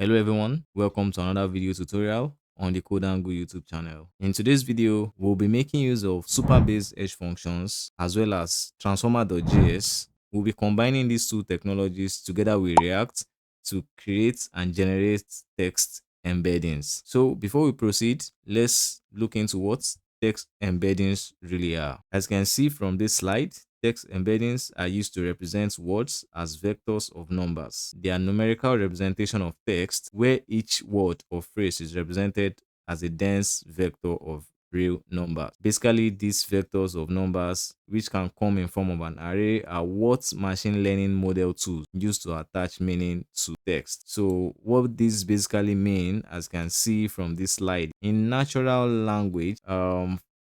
Hello everyone, welcome to another video tutorial on the Code and Go YouTube channel. In today's video, we'll be making use of Supabase Edge functions as well as Transformer.js. We'll be combining these two technologies together with React to create and generate text embeddings. So before we proceed, let's look into what text embeddings really are. As you can see from this slide, text embeddings are used to represent words as vectors of numbers. They are numerical representation of text where each word or phrase is represented as a dense vector of real numbers. Basically, these vectors of numbers, which can come in form of an array, are what machine learning model tools use to attach meaning to text. So what this basically mean, as you can see from this slide, in natural language,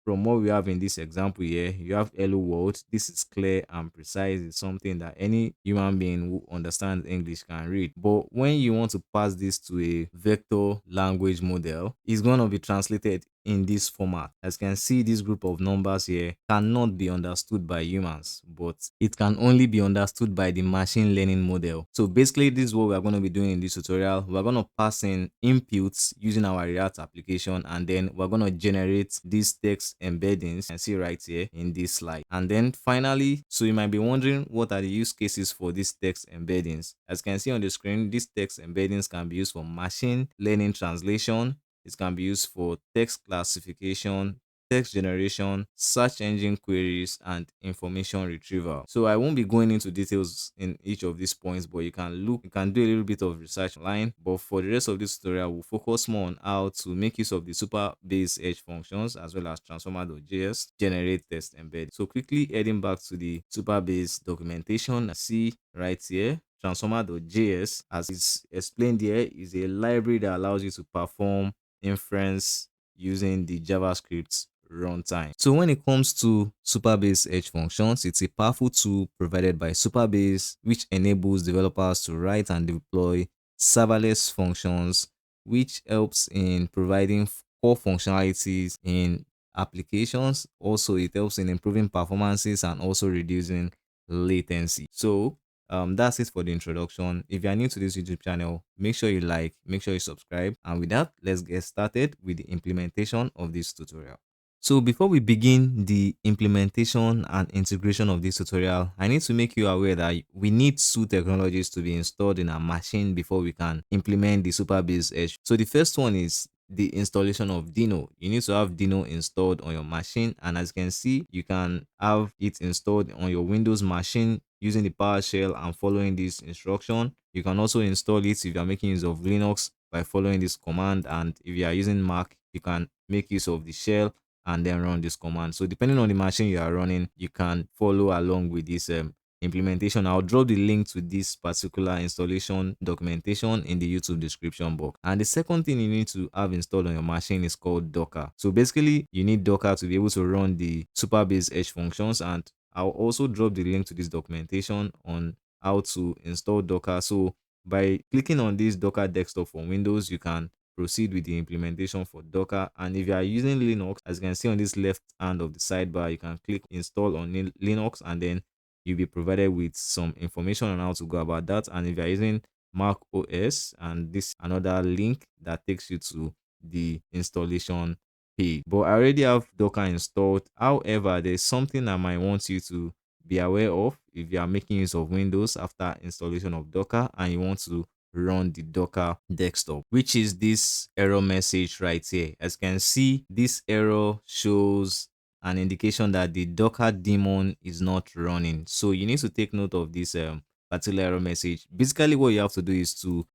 from what we have in this example here, you have hello world. This is clear and precise. It's something that any human being who understands English can read. But when you want to pass this to a vector language model, it's going to be translated in this format. As you can see, this group of numbers here cannot be understood by humans, but it can only be understood by the machine learning model. So basically, this is what we're going to be doing in this tutorial. We're going to pass in inputs using our React application, and then we're going to generate these text embeddings and see right here in this slide. And then finally, so you might be wondering, what are the use cases for these text embeddings? As you can see on the screen, these text embeddings can be used for machine learning translation. It can be used for text classification, text generation, search engine queries, and information retrieval. So I won't be going into details in each of these points, but you can do a little bit of research online. But for the rest of this tutorial, we'll focus more on how to make use of the Supabase Edge functions as well as Transformer.js generate text embedding. So quickly heading back to the Supabase documentation, see right here, Transformer.js, as it's explained here, is a library that allows you to perform inference using the JavaScript runtime. So when it comes to Supabase Edge functions, it's a powerful tool provided by Supabase, which enables developers to write and deploy serverless functions, which helps in providing core functionalities in applications. Also, it helps in improving performances and also reducing latency. So that's it for the introduction. If you are new to this YouTube channel, make sure you like, make sure you subscribe, and with that, let's get started with the implementation of this tutorial. So before we begin the implementation and integration of this tutorial, I need to make you aware that we need two technologies to be installed in our machine before we can implement the Supabase Edge. So the first one is the installation of Dino. You need to have Dino installed on your machine, and as you can see, you can have it installed on your Windows machine using the PowerShell and following this instruction. You can also install it if you are making use of Linux by following this command, and if you are using Mac, you can make use of the shell and then run this command. So depending on the machine you are running, you can follow along with this implementation. I'll drop the link to this particular installation documentation in the YouTube description box. And the second thing you need to have installed on your machine is called Docker. So basically, you need Docker to be able to run the Supabase Edge functions, and I'll also drop the link to this documentation on how to install Docker. So by clicking on this Docker desktop for Windows, you can proceed with the implementation for Docker. And if you are using Linux, as you can see on this left hand of the sidebar, you can click install on Linux, and then you'll be provided with some information on how to go about that. And if you're using Mac OS, and this another link that takes you to the installation page. But I already have Docker installed. However, there's something I might want you to be aware of if you are making use of Windows after installation of Docker and you want to run the Docker desktop, which is this error message right here. As you can see, this error shows an indication that the Docker daemon is not running. So you need to take note of this particular error message. Basically, what you have to do is to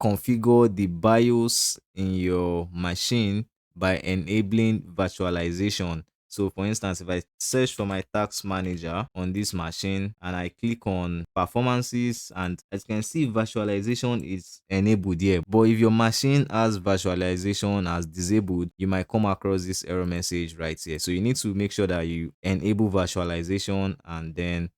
configure the BIOS in your machine by enabling virtualization. So for instance, if I search for my task manager on this machine and I click on performances, and as you can see, virtualization is enabled here. But if your machine has virtualization as disabled, you might come across this error message right here. So you need to make sure that you enable virtualization, and then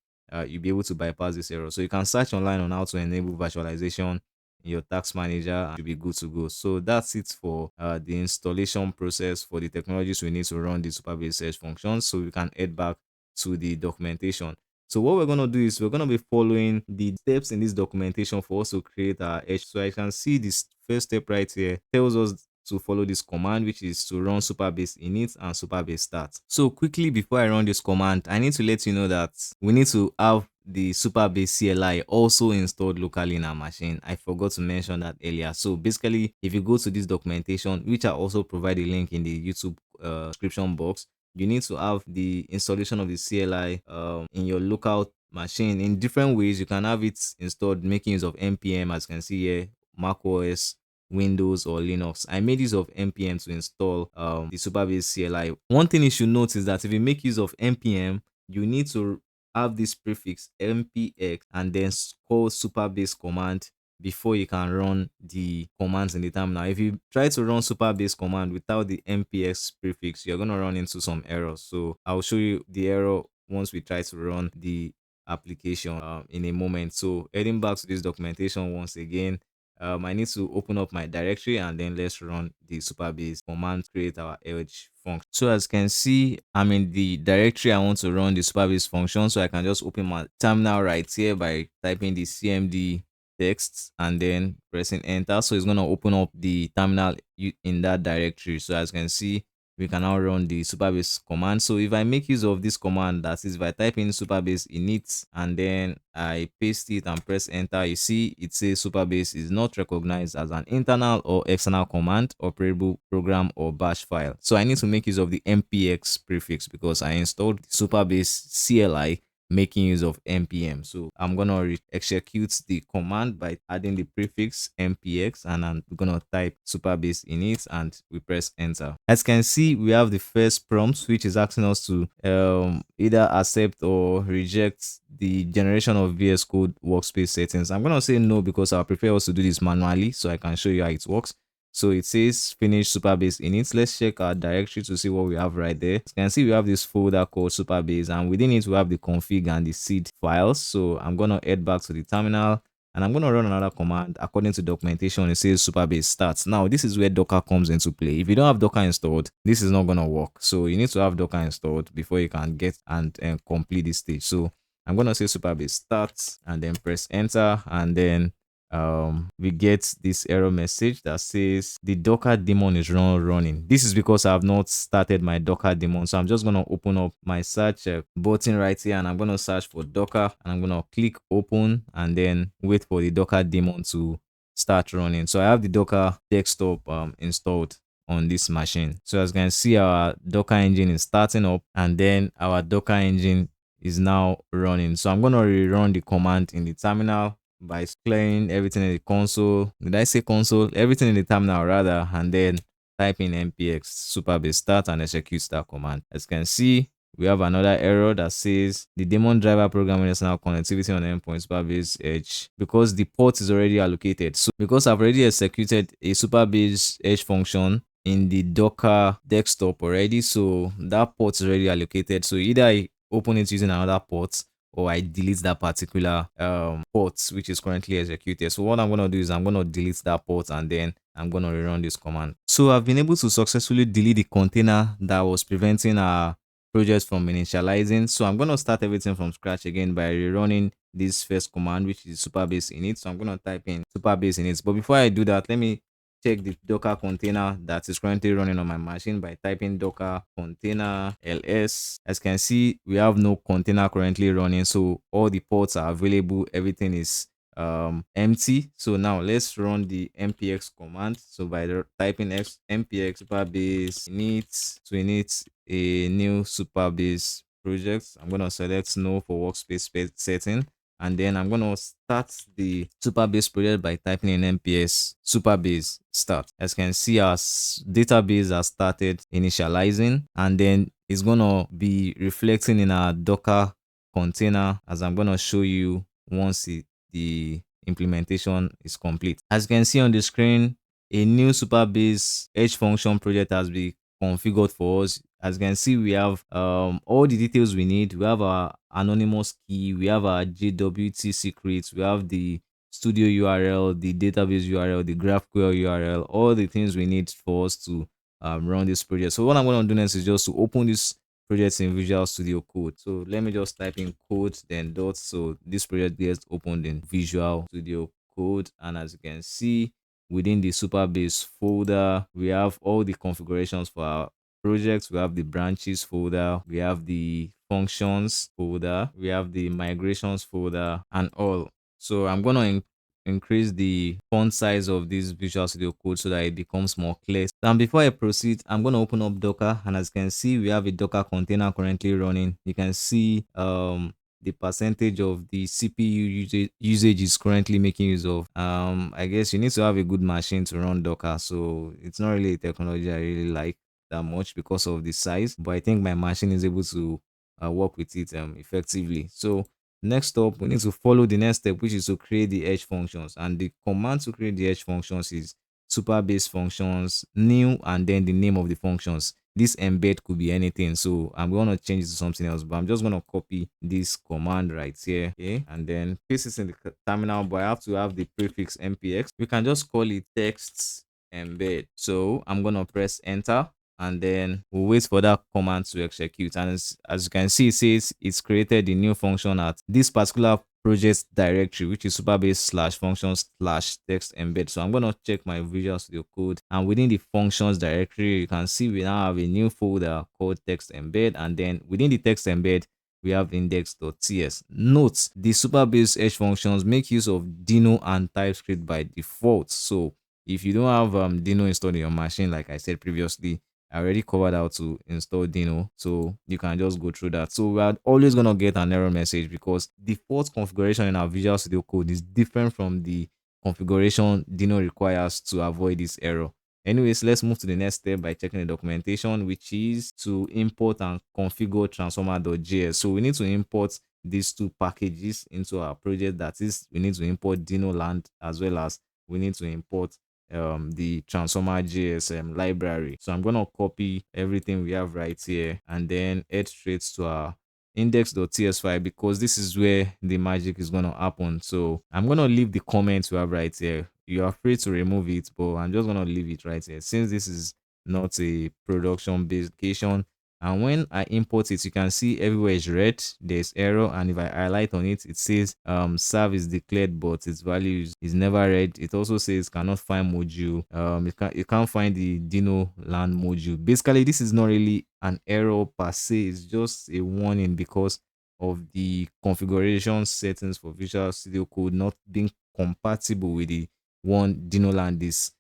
you'll be able to bypass this error. So you can search online on how to enable virtualization in your task manager and you'll be good to go. So that's it for the installation process for the technologies we need to run the Supabase Edge functions. So we can head back to the documentation. So what we're going to do is we're going to be following the steps in this documentation for us to create our edge. So I can see this first step right here tells us to follow this command, which is to run Supabase init and Supabase start. So quickly before I run this command, I need to let you know that we need to have the Supabase CLI also installed locally in our machine. I forgot to mention that earlier. So basically, if you go to this documentation, which I also provide a link in the YouTube description box, you need to have the installation of the CLI in your local machine in different ways. You can have it installed making use of npm, as you can see here, Mac OS, Windows, or Linux. I made use of npm to install the Supabase CLI. One thing you should note is that if you make use of npm, you need to have this prefix mpx and then call Supabase command before you can run the commands in the terminal. If you try to run Supabase command without the npx prefix, you're going to run into some errors. So I'll show you the error once we try to run the application in a moment. So heading back to this documentation once again, I need to open up my directory and then let's run the Supabase command, create our edge function. So as you can see, I'm in the directory I want to run the Supabase function. So I can just open my terminal right here by typing the cmd text and then pressing enter. So it's going to open up the terminal in that directory. So as you can see, we can now run the Supabase command. So if I make use of this command, that is, if I type in Supabase init and then I paste it and press enter, you see it says Supabase is not recognized as an internal or external command, operable program, or bash file. So I need to make use of the npx prefix because I installed Supabase CLI making use of npm. So I'm gonna execute the command by adding the prefix npx and I'm gonna type Supabase init and we press enter. As you can see, we have the first prompt which is asking us to either accept or reject the generation of VS Code workspace settings. I'm gonna say no because I prefer us to do this manually so I can show you how it works. So it says finish Supabase init. Let's check our directory to see what we have right there. As you can see, we have this folder called Supabase, and within it we have the config and the seed files. So I'm gonna head back to the terminal and I'm gonna run another command. According to documentation, it says Supabase starts. Now this is where Docker comes into play. If you don't have Docker installed, this is not gonna work. So you need to have Docker installed before you can get and complete this stage. So I'm gonna say Supabase starts and then press enter, and then we get this error message that says the Docker daemon is running. This is because I have not started my Docker daemon. So I'm just going to open up my search button right here and I'm going to search for Docker and I'm going to click open and then wait for the Docker daemon to start running. So I have the Docker desktop installed on this machine. So as you can see, our Docker engine is starting up and then our Docker engine is now running. So I'm going to rerun the command in the terminal by clearing everything in the console. Did I say console? Everything in the terminal rather, and then type in npx Supabase start and execute that command. As you can see, we have another error that says the daemon driver programming is now connectivity on endpoint Supabase Edge because the port is already allocated. So because I've already executed a Supabase Edge function in the Docker desktop already, so that port is already allocated. So either I open it using another port or I delete that particular port which is currently executed. So what I'm going to do is I'm going to delete that port and then I'm going to rerun this command. So I've been able to successfully delete the container that was preventing our project from initializing. So I'm going to start everything from scratch again by rerunning this first command, which is Supabase init. So I'm going to type in Supabase init. But before I do that, let me check the Docker container that is currently running on my machine by typing docker container ls. As you can see, we have no container currently running, so all the ports are available, everything is empty. So now let's run the npx command. So by typing npx Supabase init to init a new Supabase project, I'm going to select no for workspace setting, and then I'm going to start the Supabase project by typing in nps Supabase start. As you can see, our database has started initializing, and then it's going to be reflecting in our Docker container, as I'm going to show you once the implementation is complete. As you can see on the screen, a new Supabase Edge function project has been configured for us. As you can see, we have all the details we need. We have our anonymous key, we have our JWT secrets, we have the studio URL, the database URL, the GraphQL URL, all the things we need for us to run this project. So what I'm going to do next is just to open this projects in Visual Studio Code. So let me just type in code then dot. So this project gets opened in Visual Studio Code, and as you can see, within the Supabase folder, we have all the configurations for our projects. We have the branches folder, we have the functions folder, we have the migrations folder, and all. So I'm gonna increase the font size of this Visual Studio Code so that it becomes more clear. And before I proceed, I'm going to open up Docker, and as you can see, we have a Docker container currently running. You can see the percentage of the CPU usage is currently making use of. I guess you need to have a good machine to run Docker, so it's not really a technology I really like that much because of the size, but I think my machine is able to work with it effectively. So next up, we need to follow the next step, which is to create the edge functions. And the command to create the edge functions is Supabase functions new and then the name of the functions. This embed could be anything, so I'm going to change it to something else, but I'm just going to copy this command right here, okay, and then paste it in the terminal. But I have to have the prefix npx. We can just call it text embed. So I'm going to press enter, and then we'll wait for that command to execute. And as you can see, it says it's created the new function at this particular project directory, which is supabase slash functions slash text embed. So I'm going to check my Visual Studio Code, and within the functions directory, you can see we now have a new folder called text embed, and then within the text embed, we have index.ts. Note, the Supabase Edge functions make use of Dino and TypeScript by default. So if you don't have Dino installed in your machine, like I said previously, I already covered how to install Dino, so you can just go through that. So we are always going to get an error message because the default configuration in our Visual Studio Code is different from the configuration Dino requires to avoid this error. Anyways, let's move to the next step by checking the documentation, which is to import and configure Transformer.js. So we need to import these two packages into our project. That is, we need to import Dino land, as well as we need to import the Transformer.js library. So I'm gonna copy everything we have right here and then head straight to our index.ts file, because this is where the magic is gonna happen. So I'm gonna leave the comments we have right here. You are free to remove it, but I'm just gonna leave it right here since this is not a production based application. And when I import it, you can see everywhere is red, there's error, and if I highlight on it, it says serve is declared but its value is never read. It also says cannot find module. You can't find the Dino land module. Basically, this is not really an error per se, it's just a warning because of the configuration settings for Visual Studio Code not being compatible with the one Dino land is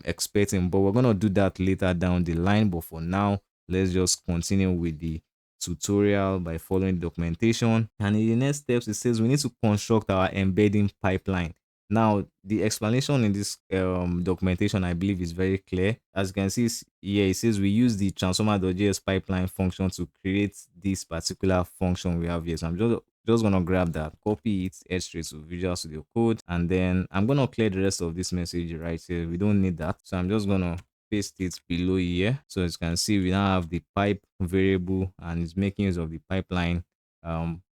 expecting. But we're gonna do that later down the line. But for now, let's just continue with the tutorial by following the documentation. And in the next steps, it says we need to construct our embedding pipeline. Now, the explanation in this documentation, I believe, is very clear. As you can see here, it says we use the Transformer.js pipeline function to create this particular function we have here. So I'm just gonna grab that, copy it, head straight to Visual Studio Code, and then I'm gonna clear the rest of this message right here. We don't need that, so I'm just gonna paste it below here. So as you can see, we now have the pipe variable, and it's making use of the pipeline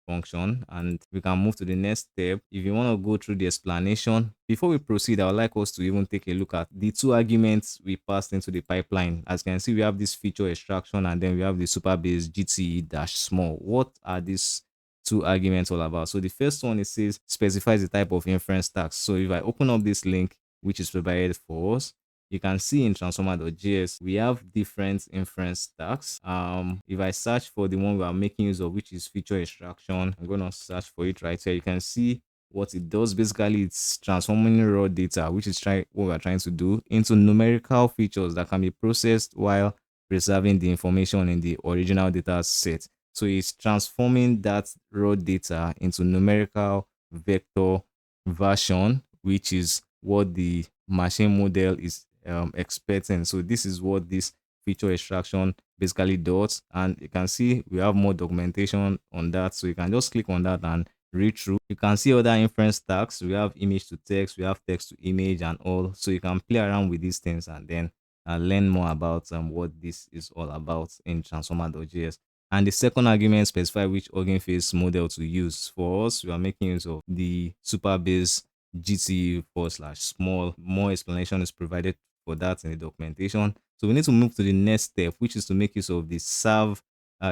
function. And we can move to the next step. If you want to go through the explanation before we proceed, I would like us to even take a look at the two arguments we passed into the pipeline. As you can see, we have this feature extraction, and then we have the Supabase GTE-small. What are these two arguments all about? So the first one, it says specifies the type of inference task. So if I open up this link, which is provided for us, you can see in Transformer.js, we have different inference stacks. If I search for the one we are making use of, which is feature extraction, I'm going to search for it right here. You can see what it does. Basically, it's transforming raw data, which is what we're trying to do, into numerical features that can be processed while preserving the information in the original data set. So it's transforming that raw data into numerical vector version, which is what the machine model is expecting. So this is what this feature extraction basically does, and you can see we have more documentation on that, so you can just click on that and read through. You can see other inference tags. We have image to text, we have text to image, and all. So you can play around with these things and then learn more about what this is all about in Transformer.js. And the second argument specifies which Hugging Face model to use. For us, we are making use of the Supabase GTE/small. More explanation is provided for that in the documentation. So we need to move to the next step, which is to make use of the serve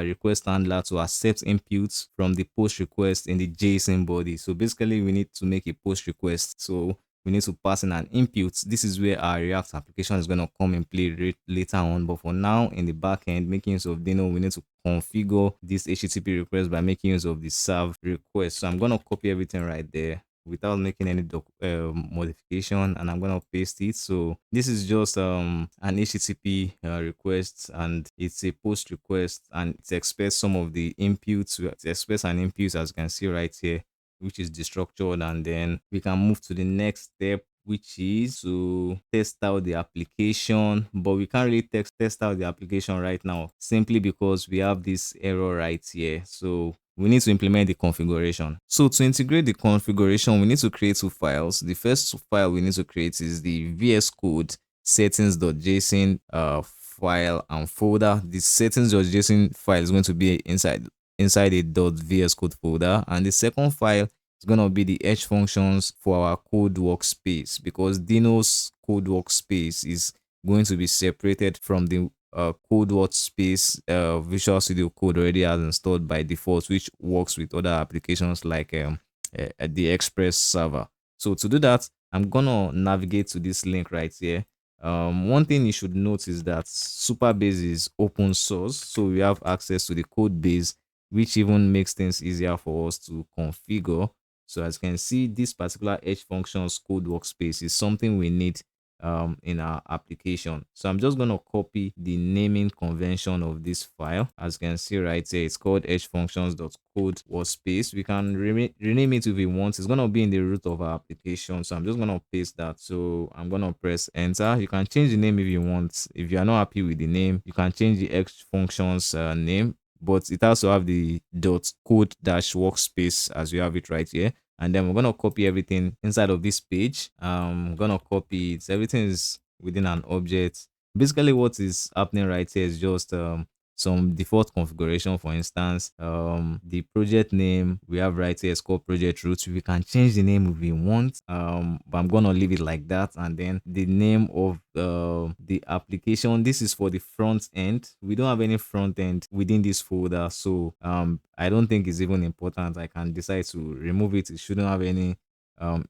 request handler to accept inputs from the post request in the JSON body. So basically, we need to make a post request. So we need to pass in an input. This is where our React application is going to come in play later on. But for now, in the backend, making use of Dino, we need to configure this HTTP request by making use of the serve request. So I'm going to copy everything right there without making any modification, and I'm gonna paste it. So this is just an HTTP request, and it's a post request, and it expects some of the inputs. It expects an input, as you can see right here, which is destructured, and then we can move to the next step, which is to test out the application. But we can't really test out the application right now, simply because we have this error right here. So we need to implement the configuration. So to integrate the configuration, we need to create two files. The first file we need to create is the VS Code settings.json file and folder. The settings.json file is going to be inside a .vs code folder, and the second file is going to be the edge functions for our code workspace, because Dino's code workspace is going to be separated from the code workspace Visual Studio Code already has installed by default, which works with other applications like the Express server. So to do that, I'm gonna navigate to this link right here. One thing you should note is that Supabase is open source, so we have access to the code base, which even makes things easier for us to configure. So as you can see, this particular edge functions code workspace is something we need in our application. So I'm just going to copy the naming convention of this file. As you can see right here, it's called edge functions.code workspace. We can rename it if we want. It's going to be in the root of our application. So I'm just going to paste that. So I'm going to press enter. You can change the name if you want. If you are not happy with the name, you can change the edge functions name, but it has to have the .code dash workspace as we have it right here. And then we're going to copy everything inside of this page. I'm going to copy it. Everything is within an object. Basically, what is happening right here is just some default configuration. For instance, the project name we have right here is called project root. We can change the name if we want, but I'm going to leave it like that. And then the name of the application, this is for the front end. We don't have any front end within this folder, so I don't think it's even important. I can decide to remove it. It shouldn't have any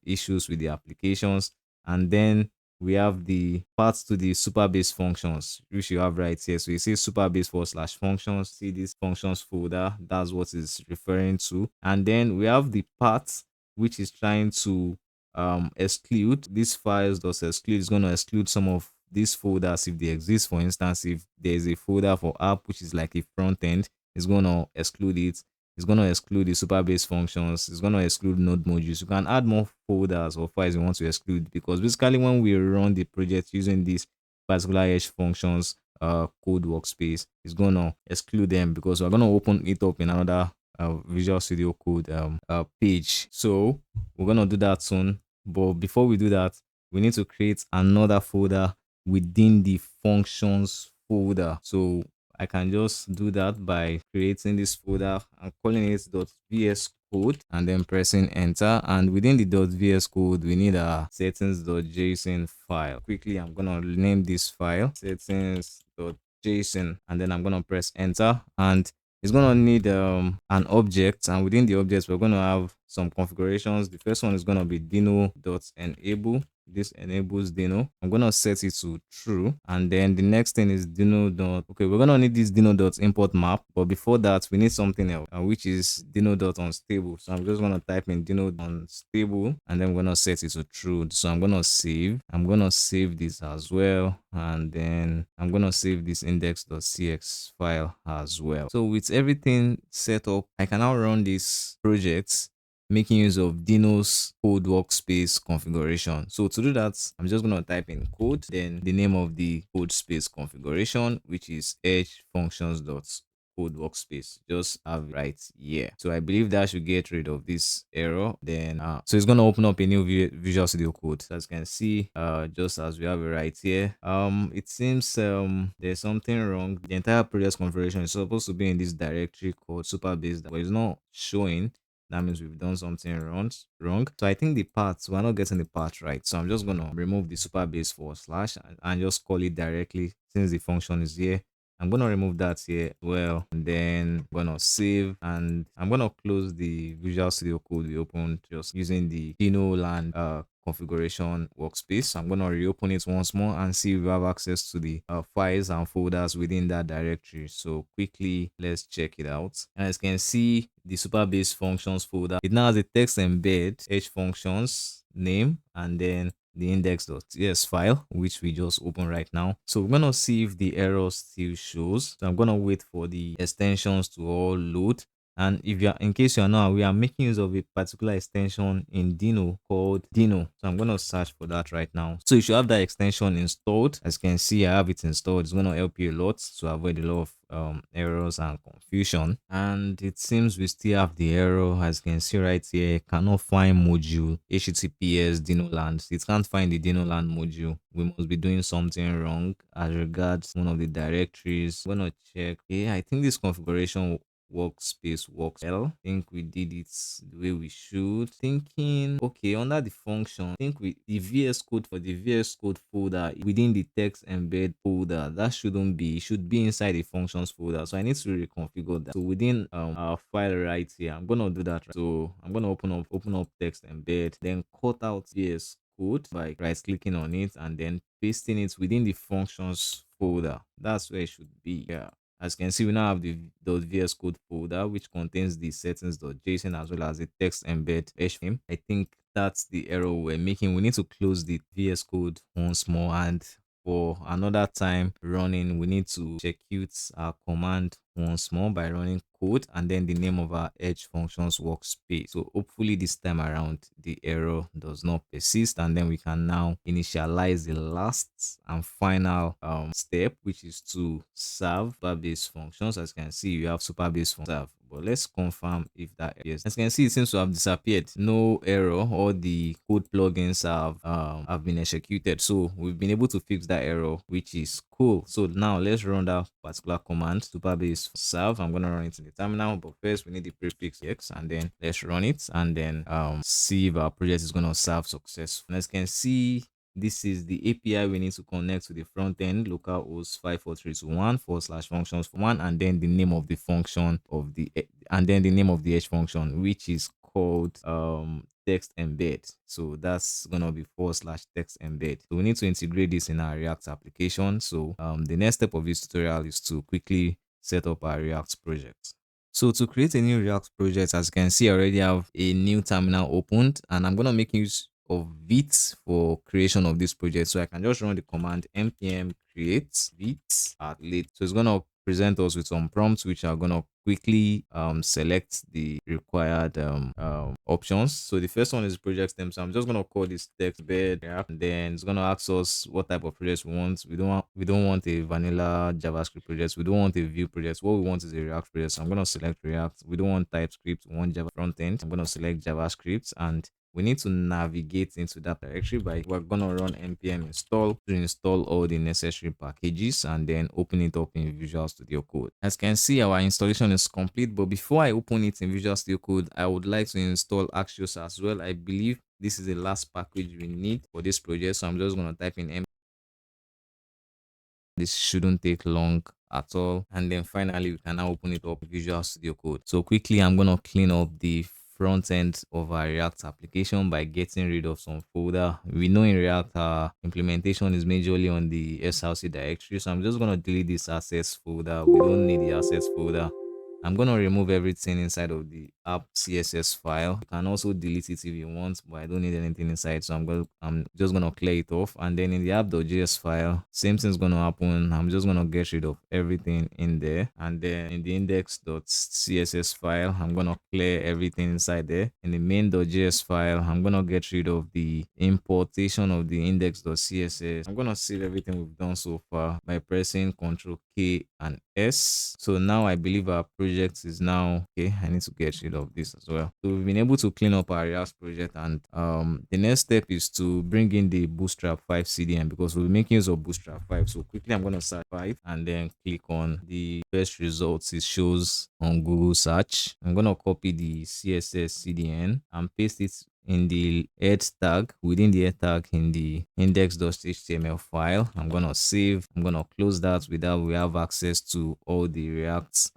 issues with the applications. And then we have the paths to the Supabase functions, which you have right here. So you see Supabase /functions, see this functions folder, that's what it's referring to. And then we have the path, which is trying to exclude these files. Does exclude is going to exclude some of these folders if they exist. For instance, if there's a folder for app, which is like a front end, it's going to exclude it. It's going to exclude the Supabase functions. It's going to exclude node modules. You can add more folders or files you want to exclude, because basically when we run the project using this particular edge functions code workspace, it's going to exclude them, because we're going to open it up in another Visual Studio Code page. So we're going to do that soon. But before we do that, we need to create another folder within the functions folder. So I can just do that by creating this folder and calling it .vs code and then pressing enter. And within the .vs code, we need a settings.json file. Quickly, I'm gonna name this file settings.json, and then I'm gonna press enter. And it's gonna need an object, and within the object we're gonna have some configurations. The first one is gonna be dino.enable. This enables Dino. I'm gonna set it to true, and then the next thing is Dino dot. Okay, we're gonna need this Dino dot import map, but before that we need something else, which is Dino dot unstable. So I'm just gonna type in Dino unstable, and then we're gonna set it to true. So I'm gonna save. I'm gonna save this as well, and then I'm gonna save this index.cx file as well. So with everything set up, I can now run this project making use of Dino's code workspace configuration. So to do that, I'm just going to type in code, then the name of the code space configuration, which is edge functions.code workspace. Just have it right here. So I believe that should get rid of this error. Then so it's going to open up a new Visual Studio Code. So as you can see, just as we have it right here, it seems there's something wrong. The entire project configuration is supposed to be in this directory called Supabase, but it's not showing. That means we've done something wrong. So I think the path, we're not getting the path right. So I'm just going to remove the Supabase // and just call it directly, since the function is here. I'm gonna remove that here as well, and then I'm gonna save, and I'm gonna close the Visual Studio Code we opened just using the Dino land configuration workspace. I'm gonna reopen it once more and see if we have access to the files and folders within that directory. So quickly let's check it out. And as you can see, the Supabase functions folder, it now has a text embed edge functions name, and then the index.ts file, which we just opened right now. So we're gonna see if the error still shows. So I'm gonna wait for the extensions to all load. And if you're, in case you're not, we are making use of a particular extension in Dino called Dino. So I'm gonna search for that right now. So you should have that extension installed. As you can see, I have it installed. It's gonna help you a lot to avoid a lot of errors and confusion. And it seems we still have the error. As you can see right here, cannot find module https dinoland. It can't find the dinoland module. We must be doing something wrong as regards one of the directories. I'm gonna check. Okay, I think this configuration workspace works well. I think we did it the way we should. Thinking, okay, under the function, I think we the VS Code for the VS Code folder within the text embed folder, that shouldn't be, it should be inside the functions folder. So I need to reconfigure that. So within our file right here, I'm gonna do that. Right. So I'm gonna open up text embed, then cut out VS Code by right clicking on it and then pasting it within the functions folder. That's where it should be. Yeah. As you can see, we now have the .vs code folder, which contains the settings.json as well as the text embed HTML. I think that's the error we're making. We need to close the VS code once more, and for another time running, we need to execute our command once more by running code and then the name of our edge functions workspace. So hopefully this time around the error does not persist, and then we can now initialize the last and final step, which is to serve Supabase functions. As you can see, you have Supabase function serve, but let's confirm if that, yes, as you can see, it seems to have disappeared. No error. All the code plugins have been executed, so we've been able to fix that error, which is cool. So now let's run that particular command, Supabase serve. I'm going to run it in the terminal, but first we need the prefix x, and then let's run it and then see if our project is going to serve successfully. As you can see, this is the API we need to connect to the front end, localhost 54321/functions1, and then the name of the function of the, and then the name of the edge function, which is called text embed. So that's gonna be /text embed. So we need to integrate this in our React application. So the next step of this tutorial is to quickly set up our React project. So to create a new React project, as you can see, I already have a new terminal opened, and I'm gonna make use of Vite for creation of this project. So I can just run the command npm create Vite at late. So it's gonna present us with some prompts, which are gonna quickly select the required options. So the first one is project name. So I'm just gonna call this text bed app, and then it's gonna ask us what type of project we want. We don't want a vanilla JavaScript project. We don't want a Vue project. What we want is a React project. So I'm gonna select React. We don't want TypeScript. We want Java front end. I'm gonna select JavaScript, and we need to navigate into that directory by, we're gonna run npm install to install all the necessary packages and then open it up in Visual Studio Code. As you can see, our installation is complete, but before I open it in Visual Studio Code, I would like to install Axios as well. I believe this is the last package we need for this project, so I'm just gonna type in this shouldn't take long at all, and then finally we can now open it up in Visual Studio Code. So quickly, I'm gonna clean up the front end of our React application by getting rid of some folder. We know in React our implementation is majorly on the SRC directory, so I'm just gonna delete this assets folder. We don't need the assets folder. I'm gonna remove everything inside of the app CSS file. You can also delete it if you want, but I don't need anything inside, so I'm just gonna clear it off. And then in the app.js file, same thing's gonna happen. I'm just gonna get rid of everything in there, and then in the index.css file, I'm gonna clear everything inside there. In the main.js file, I'm gonna get rid of the importation of the index.css. I'm gonna save everything we've done so far by pressing Ctrl K and S. So now I believe our project is now okay. I need to get rid of this as well. So we've been able to clean up our React project, and the next step is to bring in the Bootstrap 5 CDN, because we'll be making use of Bootstrap 5. So quickly, I'm going to search 5 and then click on the first results it shows on Google search. I'm going to copy the CSS CDN and paste it in the head tag, within the head tag in the index.html file. I'm gonna save, I'm gonna close that. With that, we have access to all the React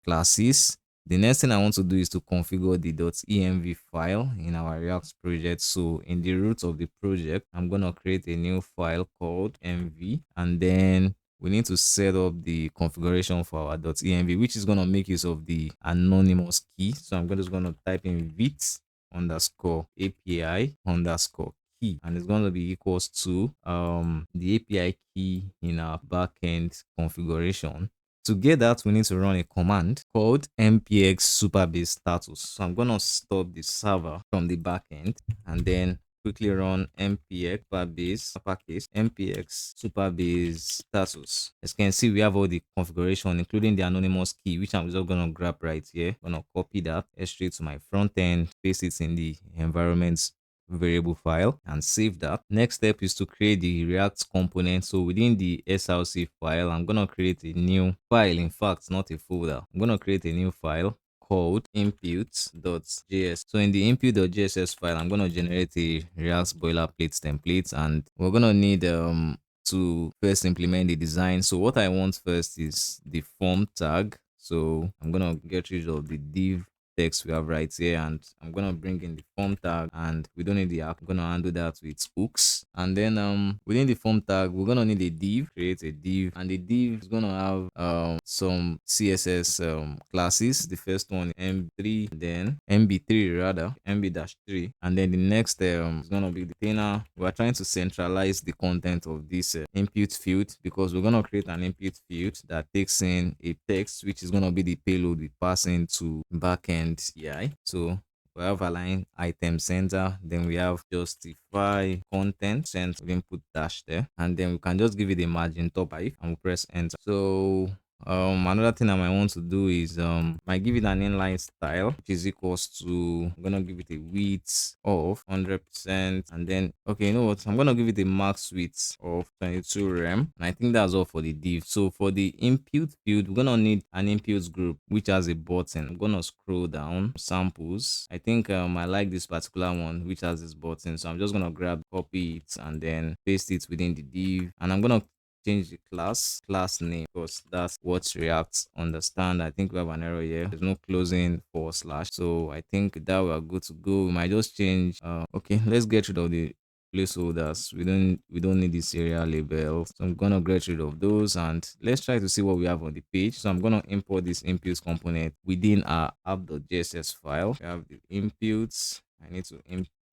classes. The next thing I want to do is to configure the .env file in our React project. So in the root of the project, I'm gonna create a new file called env, and then we need to set up the configuration for our .env, which is gonna make use of the anonymous key. So I'm just gonna type in vit underscore API underscore key, and it's going to be equals to the API key in our backend configuration. To get that, we need to run a command called npx supabase status. So I'm going to stop the server from the backend and then quickly run npx supabase uppercase npx supabase status. As you can see, we have all the configuration, including the anonymous key, which I'm just gonna grab right here. I'm gonna copy that, head straight to my front end, paste it in the environment variable file and save that. Next step is to create the React component. So within the src file, I'm gonna create a new file. In fact, not a folder. I'm gonna create a new file called input.js. So in the input.js file, I'm going to generate a React boilerplate template, and we're going to need to first implement the design. So what I want first is the form tag. So I'm going to get rid of the div text we have right here, and I'm gonna bring in the form tag, and we don't need the app. I'm gonna handle that with hooks. And then within the form tag, we're gonna need a div, create a div, and the div is gonna have some css classes. The first one mb3, then mb3 rather, mb-3, and then the next is gonna be the container. We're trying to centralize the content of this input field, because we're gonna create an input field that takes in a text, which is gonna be the payload we pass into backend AI. So we have align item center, then we have justify content center, we input dash there, and then we can just give it a margin top 5 and we press enter. So another thing I might want to do is might give it an inline style, which is equals to, I'm gonna give it a width of 100%, and then okay, you know what, I'm gonna give it a max width of 22 rem, and I think that's all for the div. So for the input field, we're gonna need an input group which has a button. I'm gonna scroll down samples. I think I like this particular one which has this button, so I'm just gonna grab, copy it, and then paste it within the div, and I'm gonna change the class name, because that's what React understand. I think we have an error here. There's no closing forward slash, so I think that we are good to go. We might just change okay, let's get rid of the placeholders. We don't need this area label, so I'm gonna get rid of those, and let's try to see what we have on the page. So I'm gonna import this input component within our app.js file. We have the inputs. I need to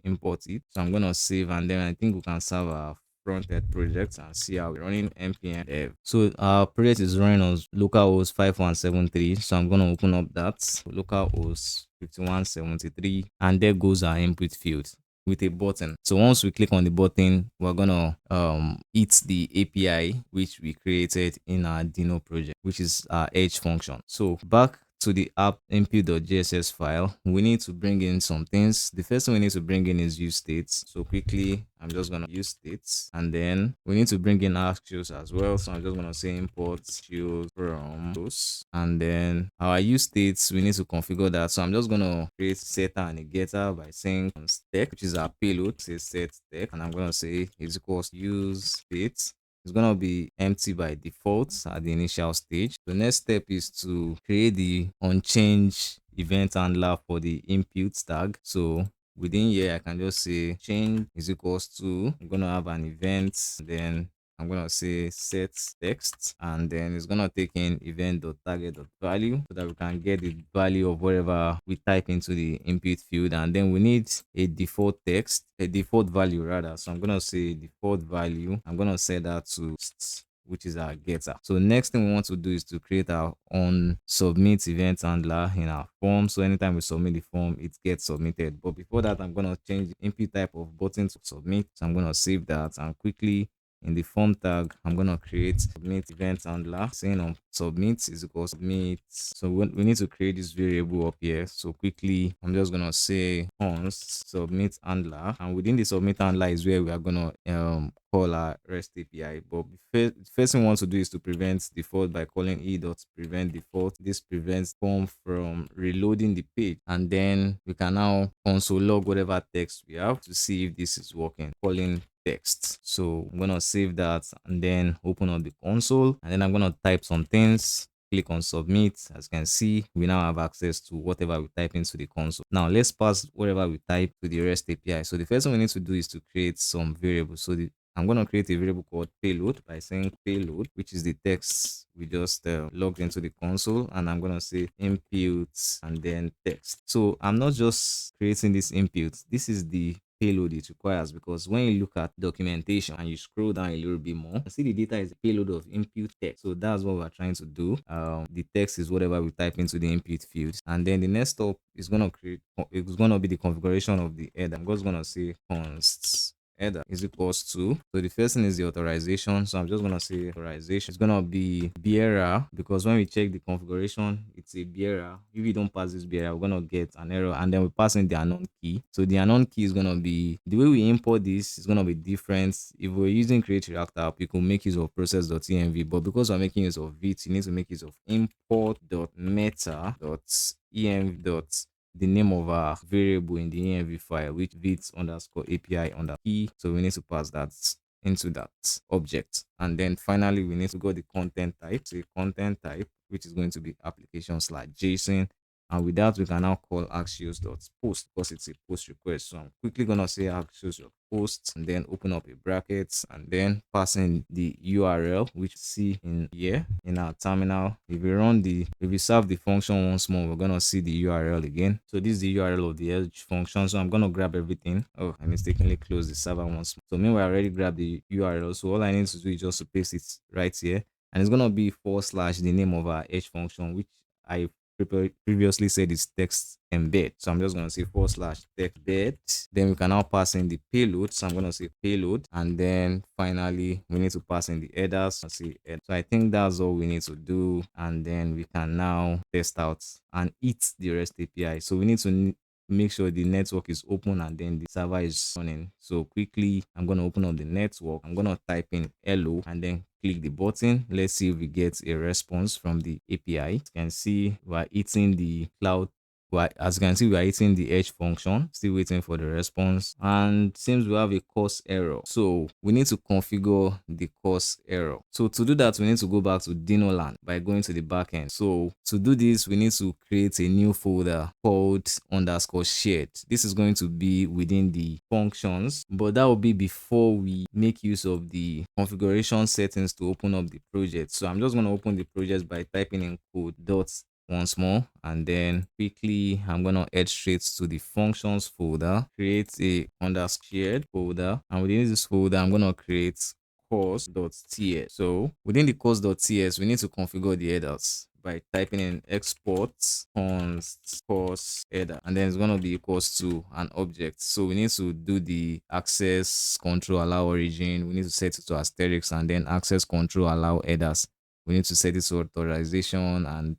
import it, so I'm gonna save, and then I think we can serve our Frontend project and see how we're running npm dev. So our project is running on localhost 5173. So I'm gonna open up that localhost 5173, and there goes our input field with a button. So once we click on the button, we're gonna hit the API which we created in our Dino project, which is our Edge function. So back to the app input.js file, we need to bring in some things. The first thing we need to bring in is use states. So quickly, I'm just gonna use states, and then we need to bring in actions as well. So I'm just gonna say import shows from those, and then our use states, we need to configure that. So I'm just gonna create setter and a getter by saying stack, which is our payload, say set stack, and I'm gonna say is equals use state. It's gonna be empty by default at the initial stage. The next step is to create the unchange event handler for the input tag. So within here, I can just say change is equals to, I'm gonna have an event, then I'm gonna say set text, and then it's gonna take in event.target.value so that we can get the value of whatever we type into the input field, and then we need a default text, a default value rather. So I'm gonna say default value. I'm gonna set that to which is our getter. So next thing we want to do is to create our own submit event handler in our form. So anytime we submit the form, it gets submitted. But before that, I'm gonna change the input type of button to submit. So I'm gonna save that, and quickly in the form tag, I'm gonna create submit event handler, saying on submit is equal to submit. So we need to create this variable up here. So quickly, I'm just gonna say const submit handler, and within the submit handler is where we are gonna call our REST API. But the first thing we want to do is to prevent default by calling e.prevent default. This prevents form from reloading the page, and then we can now console log whatever text we have to see if this is working. Calling text. So I'm gonna save that and then open up the console, and then I'm gonna type some things. Click on submit. As you can see, we now have access to whatever we type into the console. Now let's pass whatever we type to the REST API. So the first thing we need to do is to create some variables. So I'm going to create a variable called payload by saying payload, which is the text we just logged into the console, and I'm going to say inputs and then text. So I'm not just creating this input. This is the payload it requires, because when you look at documentation and you scroll down a little bit more, you see the data is a payload of input text. So that's what we're trying to do. The text is whatever we type into the input fields, and then the next step is going to be the configuration of the header. I'm just going to say const header is equals to, so the first thing is the authorization. So I'm just gonna say authorization is gonna be bearer, because when we check the configuration, it's a bearer. If you don't pass this bearer, we're gonna get an error, and then we pass in the unknown key. So the unknown key is gonna be, the way we import this is gonna be different. If we're using create react app, you can make use of process.env, but because we're making use of it, you need to make use of import.meta.env. The name of our variable in the env file, which vit underscore API under key. So we need to pass that into that object, and then finally we need to go the content type. So content type, which is going to be application/JSON, and with that we can now call axios.post, because it's a post request. So I'm quickly gonna say axios.post and then open up a bracket and then pass in the URL, which you see in here in our terminal. If we serve the function once more, we're gonna see the URL again. So this is the URL of the Edge function. So I'm gonna grab everything. Oh, I mistakenly closed the server once more. So meanwhile, I already grabbed the URL. So all I need to do is just to paste it right here, and it's gonna be / the name of our Edge function, which I previously said is text embed. So I'm just going to say / text embed. Then we can now pass in the payload. So I'm going to say payload, and then finally we need to pass in the headers. So I think that's all we need to do, and then we can now test out and eat the REST API. So we need to make sure the network is open and then the server is running. So quickly, I'm going to open up the network. I'm going to type in hello and then click the button. Let's see if we get a response from the API. You can see we're eating the cloud. As you can see, we are hitting the Edge function, still waiting for the response, and seems we have a cause error. So we need to configure the cause error. So to do that, we need to go back to Dinoland by going to the backend. So to do this, we need to create a new folder called _shared. This is going to be within the functions, but that will be before we make use of the configuration settings to open up the project. So I'm just going to open the project by typing in code once more, and then quickly I'm gonna head straight to the functions folder, create a _shared folder, and within this folder I'm gonna create course.ts. So within the course.ts we need to configure the headers by typing in export const course header, and then it's going to be equals to an object. So we need to do the access control allow origin. We need to set it to asterisk, and then access control allow headers. We need to set it to authorization and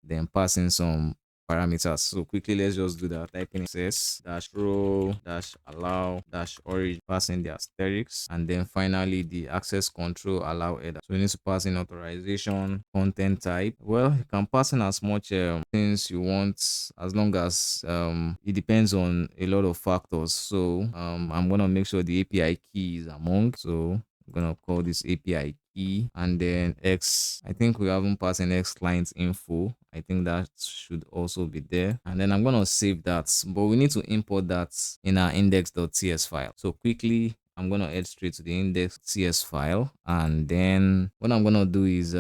then pass in some parameters. So quickly, let's just do that. Type in access dash row dash allow dash origin, pass in the asterisk, and then finally the access control allow header. So we need to pass in authorization, content type. Well, you can pass in as much things you want, as long as it depends on a lot of factors. So I'm gonna make sure the API key is among. So I'm gonna call this API key, and then X, I think we haven't passed in X client info. I think that should also be there, and then I'm gonna save that, but we need to import that in our index.ts file. So quickly I'm gonna head straight to the index.ts file, and then what I'm gonna do is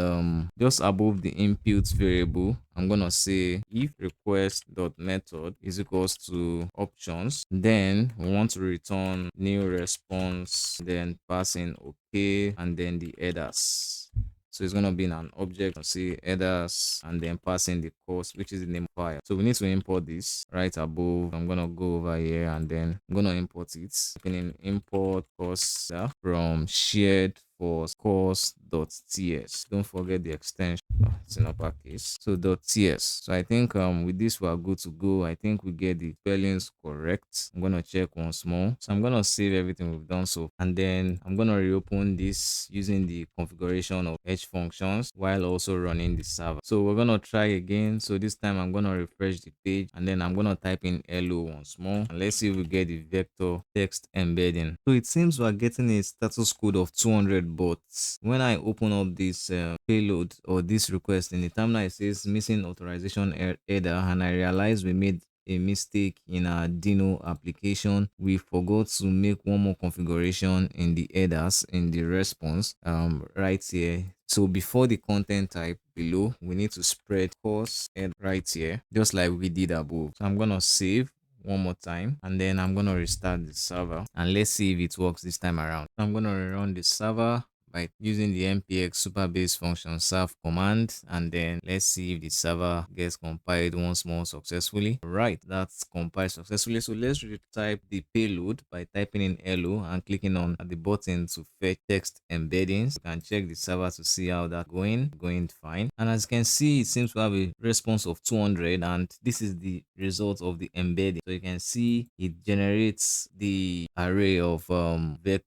just above the input variable I'm gonna say if request.method is equals to options, then we want to return new response, then pass in okay, and then the headers. So it's gonna be in an object, say headers, and then pass in the course, which is the name file. So we need to import this right above. I'm gonna go over here and then I'm gonna import it. In import course from shared for course.ts. Don't forget the extension. It's in uppercase. So .ts. So I think with this we are good to go. I think we get the spellings correct. I'm gonna check once more. So I'm gonna save everything we've done so, and then I'm gonna reopen this using the configuration of edge functions while also running the server. So we're gonna try again. So this time I'm gonna refresh the page, and then I'm gonna type in hello once more, and let's see if we get the vector text embedding. So it seems we're getting a status code of 200, but when I open up this payload or this request in the terminal, it says missing authorization header, and I realize we made a mistake in our Dino application. We forgot to make one more configuration in the headers in the response right here. So before the content type below, we need to spread course and right here, just like we did above. So I'm gonna save one more time, and then I'm gonna restart the server, and let's see if it works this time around. I'm gonna run the server by using the npx supabase function serve command, and then let's see if the server gets compiled once more successfully. Right, that's compiled successfully. So let's retype the payload by typing in hello and clicking on the button to fetch text embeddings. You can check the server to see how that's going fine, and as you can see, it seems to have a response of 200, and this is the result of the embedding. So you can see it generates the array of it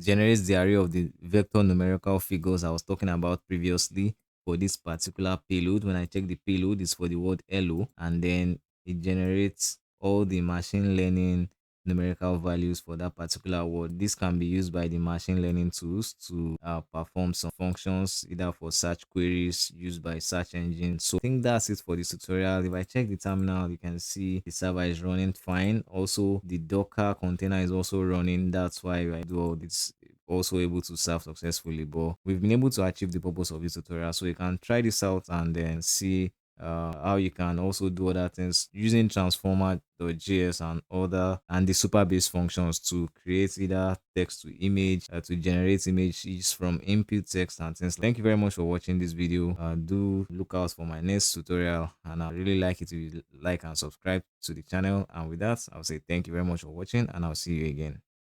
generates the array of the vector numerical figures I was talking about previously for this particular payload. When I check the payload, it's for the word hello, and then it generates all the machine learning numerical values for that particular word. This can be used by the machine learning tools to perform some functions either for search queries used by search engines. So I think that's it for this tutorial. If I check the terminal, you can see the server is running fine. Also, the Docker container is also running. That's why I do all this, also able to serve successfully. But we've been able to achieve the purpose of this tutorial, so you can try this out and then see how you can also do other things using Transformer.js and the Supabase functions to create either text to image, to generate images from input text and things. Thank you very much for watching this video. Do look out for my next tutorial, and I really like it if you like and subscribe to the channel. And with that, I'll say thank you very much for watching, and I'll see you again.